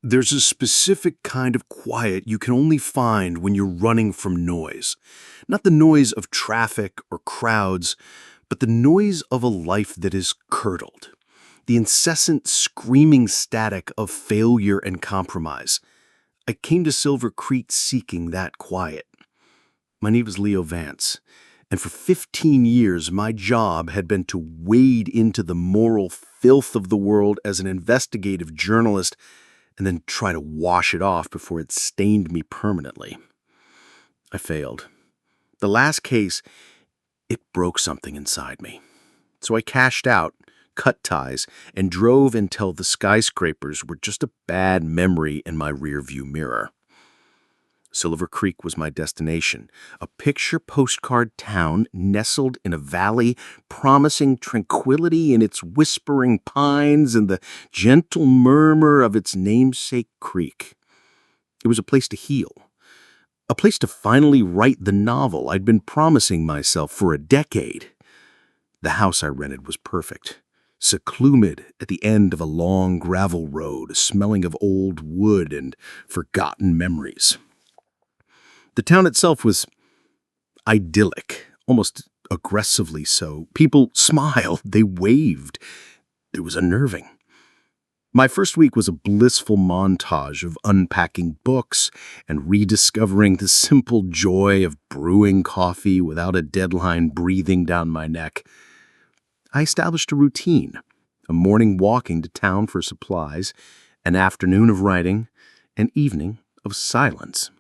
There's a specific kind of quiet you can only find when you're running from noise. Not the noise of traffic or crowds, but the noise of a life that is curdled. The incessant screaming static of failure and compromise. I came to Silver Creek seeking that quiet. My name is Leo Vance, and for 15 years my job had been to wade into the moral filth of the world as an investigative journalist and then try to wash it off before it stained me permanently. I failed. The last case, it broke something inside me. So I cashed out, cut ties, and drove until the skyscrapers were just a bad memory in my rearview mirror. Silver Creek was my destination, a picture postcard town nestled in a valley promising tranquility in its whispering pines and the gentle murmur of its namesake creek. It was a place to heal, a place to finally write the novel I'd been promising myself for a decade. The house I rented was perfect, secluded at the end of a long gravel road, smelling of old wood and forgotten memories. The town itself was idyllic, almost aggressively so. People smiled, they waved. It was unnerving. My first week was a blissful montage of unpacking books and rediscovering the simple joy of brewing coffee without a deadline breathing down my neck. I established a routine, a morning walking to town for supplies, an afternoon of writing, an evening of silence.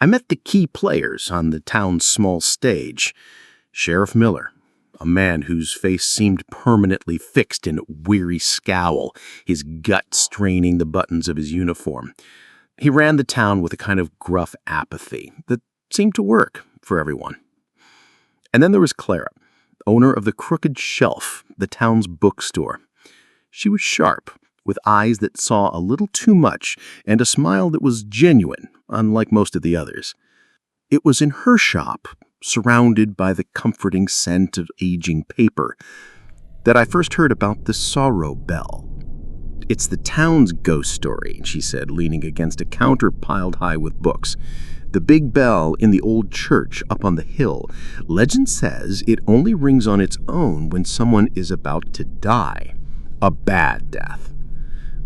I met the key players on the town's small stage. Sheriff Miller, a man whose face seemed permanently fixed in a weary scowl, his gut straining the buttons of his uniform. He ran the town with a kind of gruff apathy that seemed to work for everyone. And then there was Clara, owner of the Crooked Shelf, the town's bookstore. She was sharp, with eyes that saw a little too much and a smile that was genuine, unlike most of the others. It was in her shop, surrounded by the comforting scent of aging paper, that I first heard about the Sorrow Bell. "It's the town's ghost story," she said, leaning against a counter piled high with books. "The big bell in the old church up on the hill. Legend says it only rings on its own when someone is about to die. A bad death."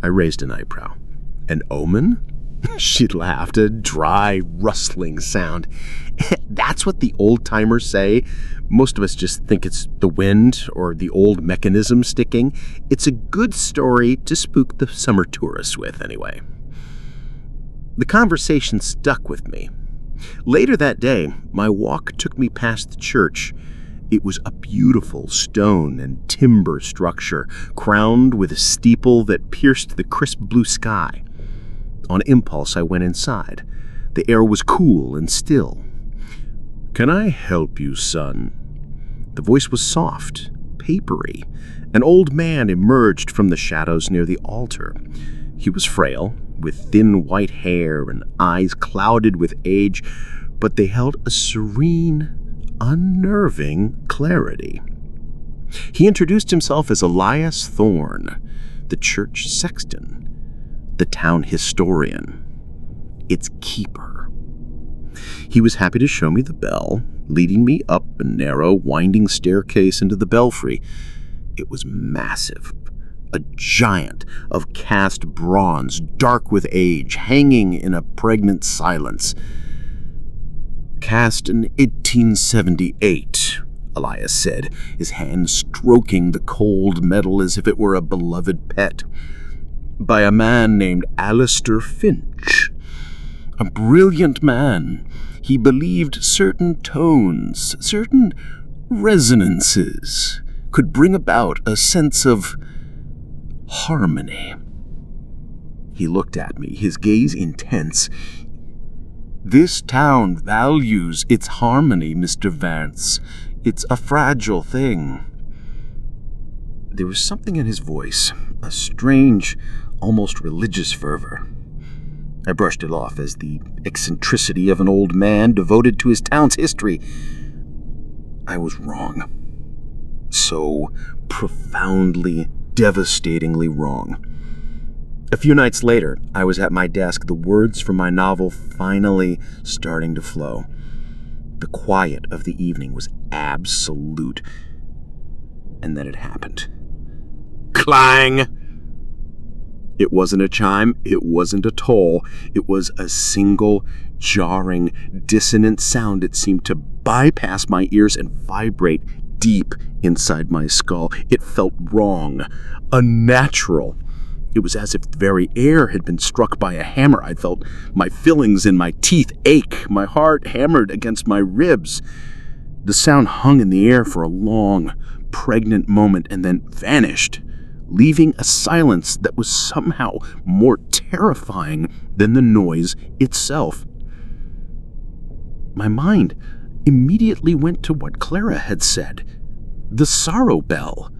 I raised an eyebrow. "An omen?" She laughed, a dry, rustling sound. "That's what the old-timers say. Most of us just think it's the wind or the old mechanism sticking. It's a good story to spook the summer tourists with, anyway." The conversation stuck with me. Later that day, my walk took me past the church. It was a beautiful stone and timber structure, crowned with a steeple that pierced the crisp blue sky. On impulse, I went inside. The air was cool and still. "Can I help you, son?" The voice was soft, papery. An old man emerged from the shadows near the altar. He was frail, with thin white hair and eyes clouded with age, but they held a serene, unnerving clarity. He introduced himself as Elias Thorne, the church sexton, the town historian, its keeper. He was happy to show me the bell, leading me up a narrow, winding staircase into the belfry. It was massive, a giant of cast bronze, dark with age, hanging in a pregnant silence. "Cast in 1878, Elias said, his hand stroking the cold metal as if it were a beloved pet. "By a man named Alistair Finch. A brilliant man. He believed certain tones, certain resonances could bring about a sense of harmony." He looked at me, his gaze intense. "This town values its harmony, Mr. Vance. It's a fragile thing." There was something in his voice, a strange, almost religious fervor. I brushed it off as the eccentricity of an old man devoted to his town's history. I was wrong. So profoundly, devastatingly wrong. A few nights later, I was at my desk, the words from my novel finally starting to flow. The quiet of the evening was absolute. And then it happened. Clang! It wasn't a chime, it wasn't a toll, it was a single, jarring, dissonant sound that seemed to bypass my ears and vibrate deep inside my skull. It felt wrong, unnatural. It was as if the very air had been struck by a hammer. I felt my fillings in my teeth ache, my heart hammered against my ribs. The sound hung in the air for a long, pregnant moment and then vanished, leaving a silence that was somehow more terrifying than the noise itself. My mind immediately went to what Clara had said. The sorrow bell.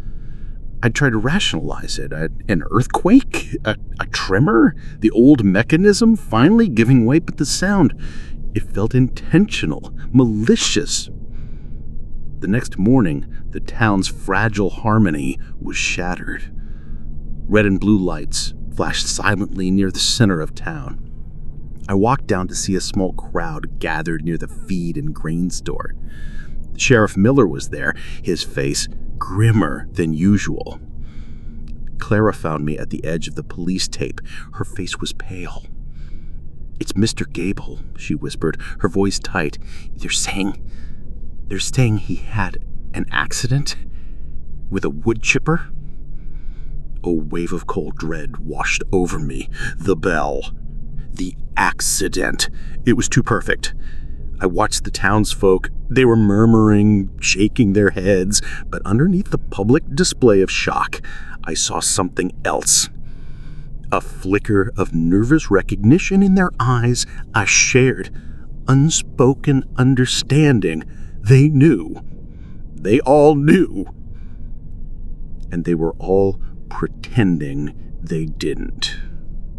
I tried to rationalize it. An earthquake? A tremor? The old mechanism finally giving way, but the sound, it felt intentional, malicious. The next morning, the town's fragile harmony was shattered. Red and blue lights flashed silently near the center of town. I walked down to see a small crowd gathered near the feed and grain store. Sheriff Miller was there, his face grimmer than usual. Clara found me at the edge of the police tape. Her face was pale. "It's Mr. Gable," she whispered, her voice tight. They're saying he had an accident with a wood chipper." A wave of cold dread washed over me. The bell. The accident. It was too perfect. I watched the townsfolk. They were murmuring, shaking their heads, but underneath the public display of shock, I saw something else. A flicker of nervous recognition in their eyes, a shared, unspoken understanding. They knew. They all knew. And they were all pretending they didn't.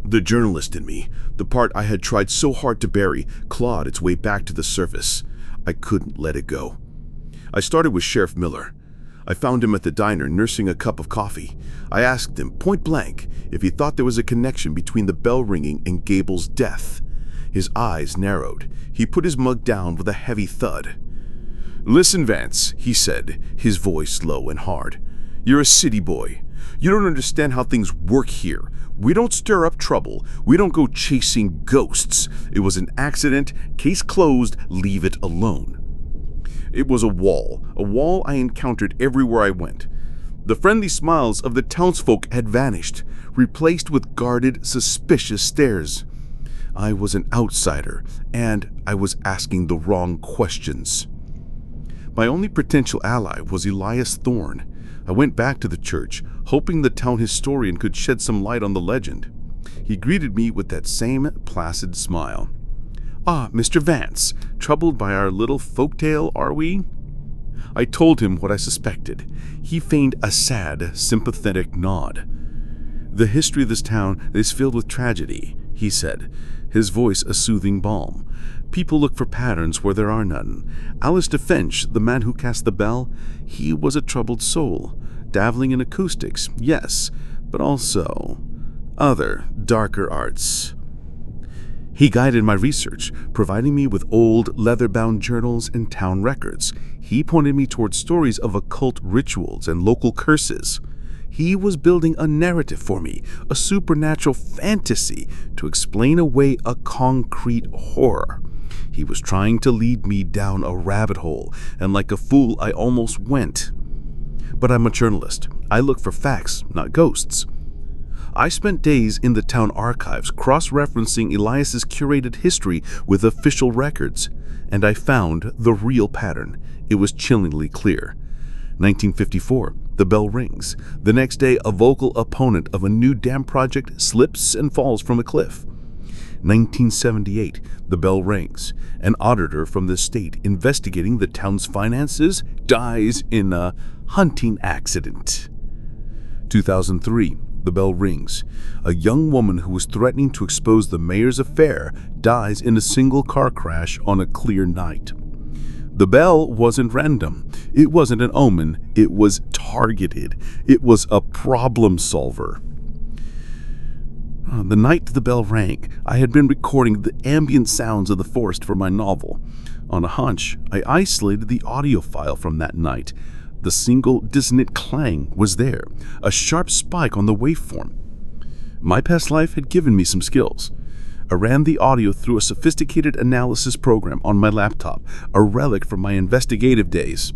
The journalist in me, the part I had tried so hard to bury, clawed its way back to the surface. I couldn't let it go. I started with Sheriff Miller. I found him at the diner nursing a cup of coffee. I asked him point blank if he thought there was a connection between the bell ringing and Gable's death. His eyes narrowed. He put his mug down with a heavy thud. "Listen, Vance," he said, his voice low and hard. "You're a city boy. You don't understand how things work here. We don't stir up trouble. We don't go chasing ghosts. It was an accident. Case closed. Leave it alone." It was a wall I encountered everywhere I went. The friendly smiles of the townsfolk had vanished, replaced with guarded, suspicious stares. I was an outsider, and I was asking the wrong questions. My only potential ally was Elias Thorne. I went back to the church, hoping the town historian could shed some light on the legend. He greeted me with that same placid smile. "Ah, Mr. Vance, troubled by our little folktale, are we?" I told him what I suspected. He feigned a sad, sympathetic nod. "The history of this town is filled with tragedy," he said, his voice a soothing balm. "People look for patterns where there are none. Alistair Finch, the man who cast the bell, he was a troubled soul, dabbling in acoustics, yes, but also other, darker arts. He guided my research, providing me with old, leather-bound journals and town records. He pointed me towards stories of occult rituals and local curses. He was building a narrative for me, a supernatural fantasy to explain away a concrete horror. He was trying to lead me down a rabbit hole, and like a fool, I almost went. But I'm a journalist. I look for facts, not ghosts. I spent days in the town archives cross-referencing Elias's curated history with official records, and I found the real pattern. It was chillingly clear. 1954, the bell rings. The next day, a vocal opponent of a new dam project slips and falls from a cliff. 1978, the bell rings. An auditor from the state investigating the town's finances dies in a hunting accident. 2003, the bell rings. A young woman who was threatening to expose the mayor's affair dies in a single car crash on a clear night. The bell wasn't random. It wasn't an omen. It was targeted. It was a problem solver. The night the bell rang, I had been recording the ambient sounds of the forest for my novel. On a hunch, I isolated the audio file from that night. The single dissonant clang was there, a sharp spike on the waveform. My past life had given me some skills. I ran the audio through a sophisticated analysis program on my laptop, a relic from my investigative days.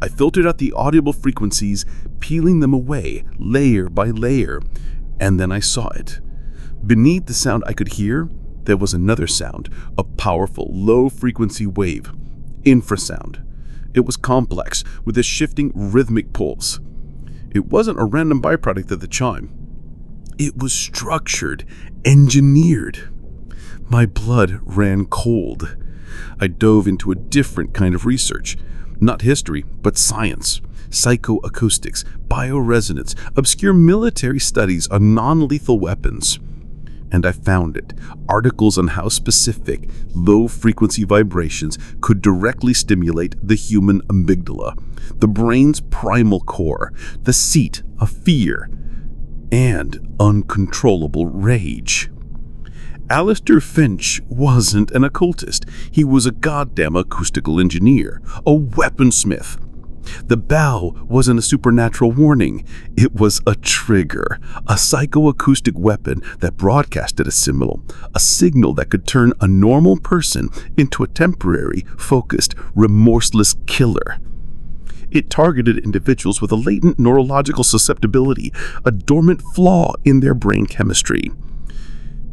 I filtered out the audible frequencies, peeling them away layer by layer, and then I saw it. Beneath the sound I could hear, there was another sound, a powerful, low-frequency wave, infrasound. It was complex, with a shifting rhythmic pulse. It wasn't a random byproduct of the chime. It was structured, engineered. My blood ran cold. I dove into a different kind of research. Not history, but science. Psychoacoustics, bioresonance, obscure military studies on non-lethal weapons. And I found it. Articles on how specific, low-frequency vibrations could directly stimulate the human amygdala, the brain's primal core, the seat of fear and uncontrollable rage. Alistair Finch wasn't an occultist. He was a goddamn acoustical engineer, a weaponsmith. The bell wasn't a supernatural warning. It was a trigger, a psychoacoustic weapon that broadcasted a signal that could turn a normal person into a temporary, focused, remorseless killer. It targeted individuals with a latent neurological susceptibility, a dormant flaw in their brain chemistry,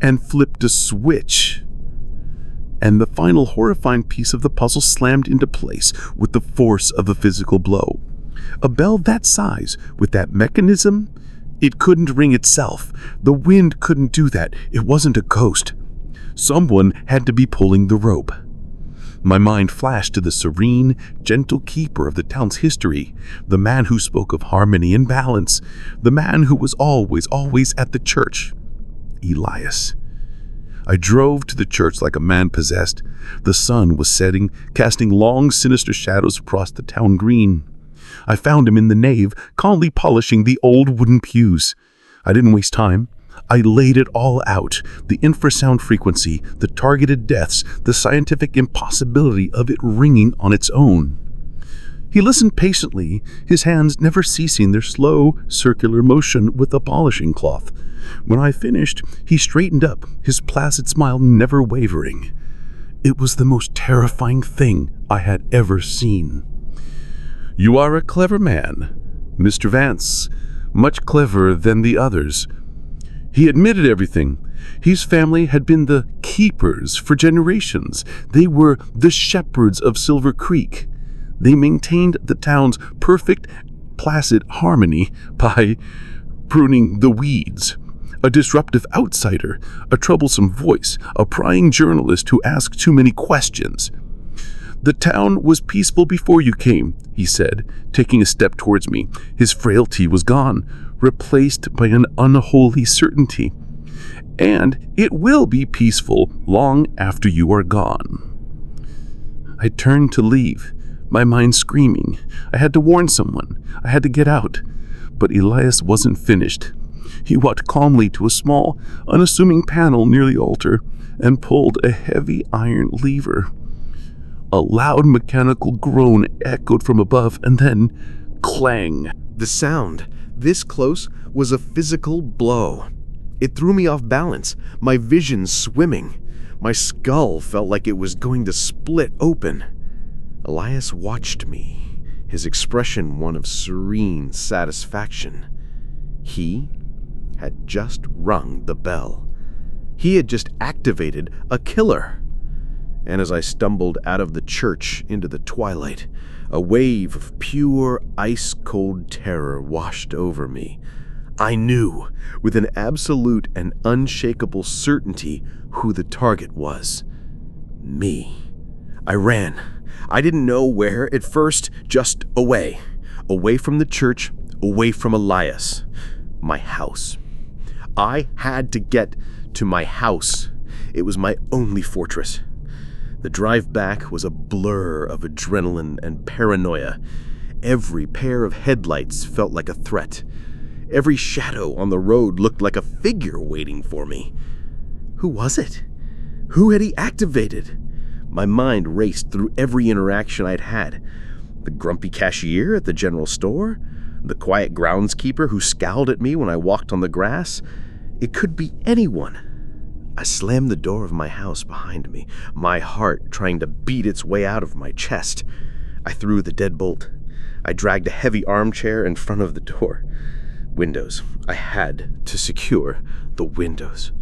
and flipped a switch. And the final horrifying piece of the puzzle slammed into place with the force of a physical blow. A bell that size, with that mechanism, it couldn't ring itself. The wind couldn't do that. It wasn't a ghost. Someone had to be pulling the rope. My mind flashed to the serene, gentle keeper of the town's history, the man who spoke of harmony and balance, the man who was always at the church. Elias. I drove to the church like a man possessed. The sun was setting, casting long, sinister shadows across the town green. I found him in the nave, calmly polishing the old wooden pews. I didn't waste time. I laid it all out, the infrasound frequency, the targeted deaths, the scientific impossibility of it ringing on its own. He listened patiently, his hands never ceasing their slow, circular motion with the polishing cloth. When I finished, he straightened up, his placid smile never wavering. It was the most terrifying thing I had ever seen. "You are a clever man, Mr. Vance, much cleverer than the others." He admitted everything. His family had been the keepers for generations. They were the shepherds of Silver Creek. They maintained the town's perfect, placid harmony by pruning the weeds. A disruptive outsider, a troublesome voice, a prying journalist who asked too many questions. "The town was peaceful before you came," he said, taking a step towards me. His frailty was gone, replaced by an unholy certainty. "And it will be peaceful long after you are gone." I turned to leave, my mind screaming. I had to warn someone. I had to get out. But Elias wasn't finished. He walked calmly to a small, unassuming panel near the altar and pulled a heavy iron lever. A loud mechanical groan echoed from above, and then clang. The sound, this close, was a physical blow. It threw me off balance, my vision swimming. My skull felt like it was going to split open. Elias watched me, his expression one of serene satisfaction. He had just rung the bell. He had just activated a killer. And as I stumbled out of the church into the twilight, a wave of pure, ice-cold terror washed over me. I knew, with an absolute and unshakable certainty, who the target was. Me. I ran. I didn't know where at first, just away. Away from the church, away from Elias. My house. I had to get to my house. It was my only fortress. The drive back was a blur of adrenaline and paranoia. Every pair of headlights felt like a threat. Every shadow on the road looked like a figure waiting for me. Who was it? Who had he activated? My mind raced through every interaction I'd had. The grumpy cashier at the general store? The quiet groundskeeper who scowled at me when I walked on the grass? It could be anyone. I slammed the door of my house behind me, my heart trying to beat its way out of my chest. I threw the deadbolt. I dragged a heavy armchair in front of the door. Windows. I had to secure the windows.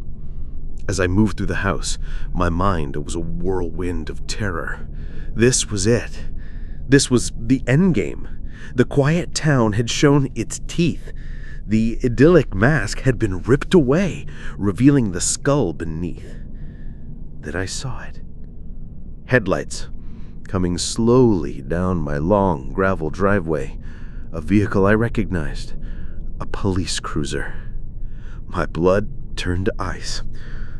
As I moved through the house, my mind was a whirlwind of terror. This was it. This was the endgame. The quiet town had shown its teeth. The idyllic mask had been ripped away, revealing the skull beneath. Then I saw it. Headlights coming slowly down my long gravel driveway. A vehicle I recognized. A police cruiser. My blood turned to ice.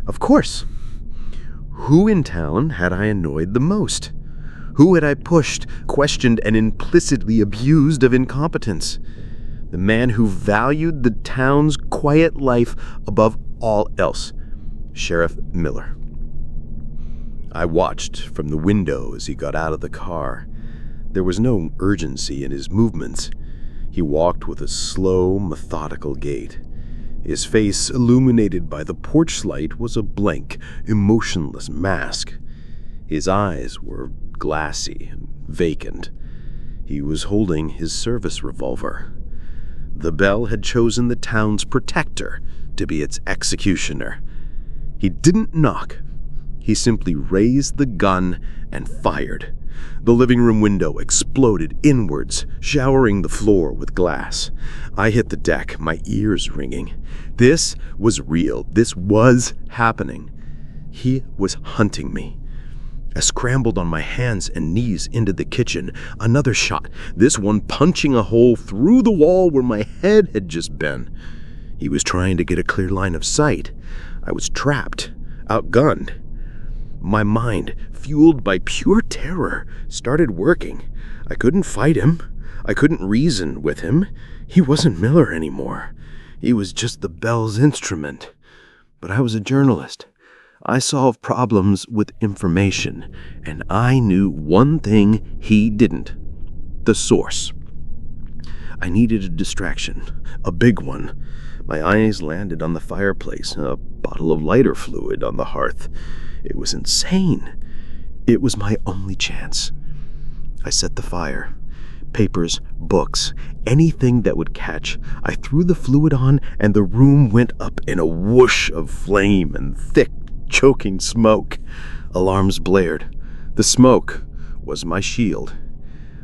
Of course. Who in town had I annoyed the most? Who had I pushed, questioned, and implicitly abused of incompetence? The man who valued the town's quiet life above all else, Sheriff Miller. I watched from the window as he got out of the car. There was no urgency in his movements. He walked with a slow, methodical gait. His face, illuminated by the porch light, was a blank, emotionless mask. His eyes were glassy and vacant. He was holding his service revolver. The belle had chosen the town's protector to be its executioner. He didn't knock. He simply raised the gun and fired. The living room window exploded inwards, showering the floor with glass. I hit the deck, my ears ringing. This was real. This was happening. He was hunting me. I scrambled on my hands and knees into the kitchen. Another shot, this one punching a hole through the wall where my head had just been. He was trying to get a clear line of sight. I was trapped, outgunned. My mind, fueled by pure terror, started working. I couldn't fight him. I couldn't reason with him. He wasn't Miller anymore. He was just the belle's instrument. But I was a journalist. I solved problems with information, and I knew one thing he didn't: the source. I needed a distraction, a big one. My eyes landed on the fireplace, a bottle of lighter fluid on the hearth. It was insane. It was my only chance. I set the fire. Papers, books, anything that would catch. I threw the fluid on, and the room went up in a whoosh of flame and thick, choking smoke. Alarms blared. The smoke was my shield.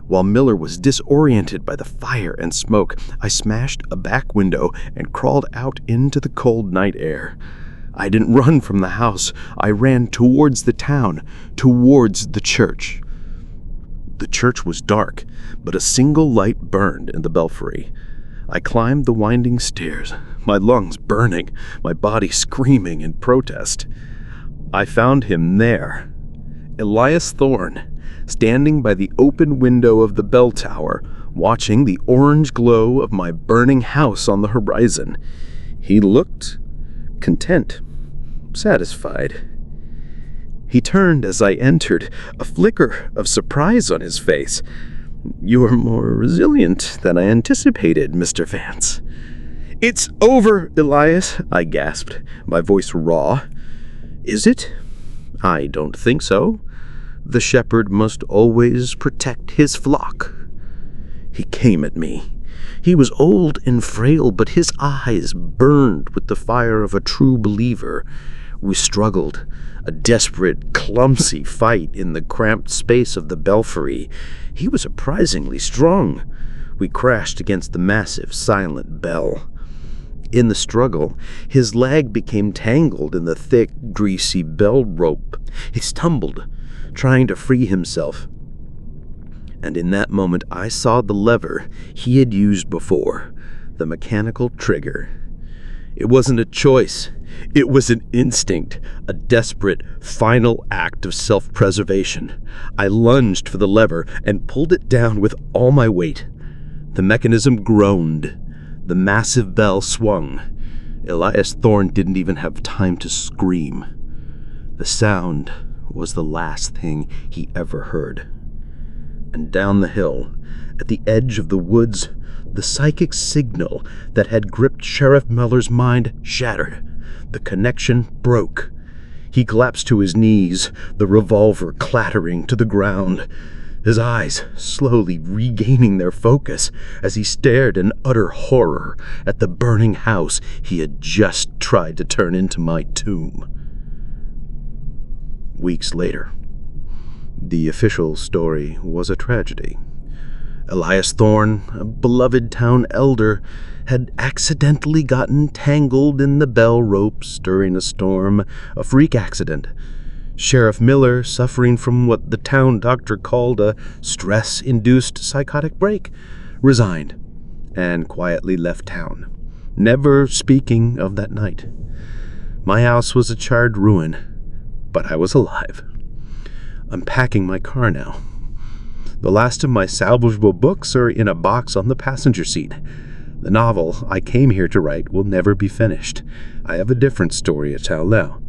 While Miller was disoriented by the fire and smoke, I smashed a back window and crawled out into the cold night air. I didn't run from the house. I ran towards the town, towards the church. The church was dark, but a single light burned in the belfry. I climbed the winding stairs, my lungs burning, my body screaming in protest. I found him there, Elias Thorne, standing by the open window of the bell tower, watching the orange glow of my burning house on the horizon. He looked content, satisfied. He turned as I entered, a flicker of surprise on his face. "You are more resilient than I anticipated, Mr. Vance." "It's over, Elias," I gasped, my voice raw. "Is it? I don't think so. The shepherd must always protect his flock." He came at me. He was old and frail, but his eyes burned with the fire of a true believer. We struggled, a desperate, clumsy fight in the cramped space of the belfry. He was surprisingly strong. We crashed against the massive, silent bell. In the struggle, his leg became tangled in the thick, greasy bell rope. He stumbled, trying to free himself. And in that moment, I saw the lever he had used before, the mechanical trigger. It wasn't a choice. It was an instinct, a desperate, final act of self-preservation. I lunged for the lever and pulled it down with all my weight. The mechanism groaned. The massive bell swung. Elias Thorne didn't even have time to scream. The sound was the last thing he ever heard. And down the hill, at the edge of the woods, the psychic signal that had gripped Sheriff Miller's mind shattered. The connection broke. He collapsed to his knees, the revolver clattering to the ground, his eyes slowly regaining their focus as he stared in utter horror at the burning house he had just tried to turn into my tomb. Weeks later, the official story was a tragedy. Elias Thorne, a beloved town elder, had accidentally gotten tangled in the bell ropes during a storm, a freak accident. Sheriff Miller, suffering from what the town doctor called a stress-induced psychotic break, resigned and quietly left town, never speaking of that night. My house was a charred ruin, but I was alive. I'm packing my car now. The last of my salvageable books are in a box on the passenger seat. The novel I came here to write will never be finished. I have a different story to tell now,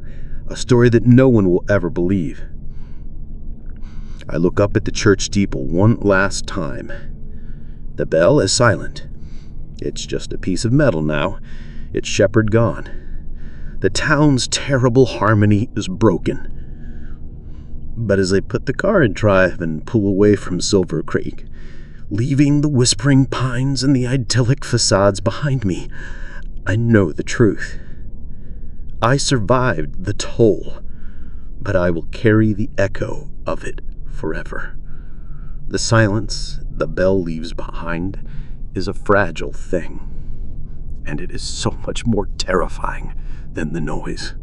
a story that no one will ever believe. I look up at the church steeple one last time. The bell is silent. It's just a piece of metal now, its shepherd gone. The town's terrible harmony is broken. But as I put the car in drive and pull away from Silver Creek, leaving the whispering pines and the idyllic facades behind me, I know the truth. I survived the toll, but I will carry the echo of it forever. The silence the bell leaves behind is a fragile thing, and it is so much more terrifying than the noise.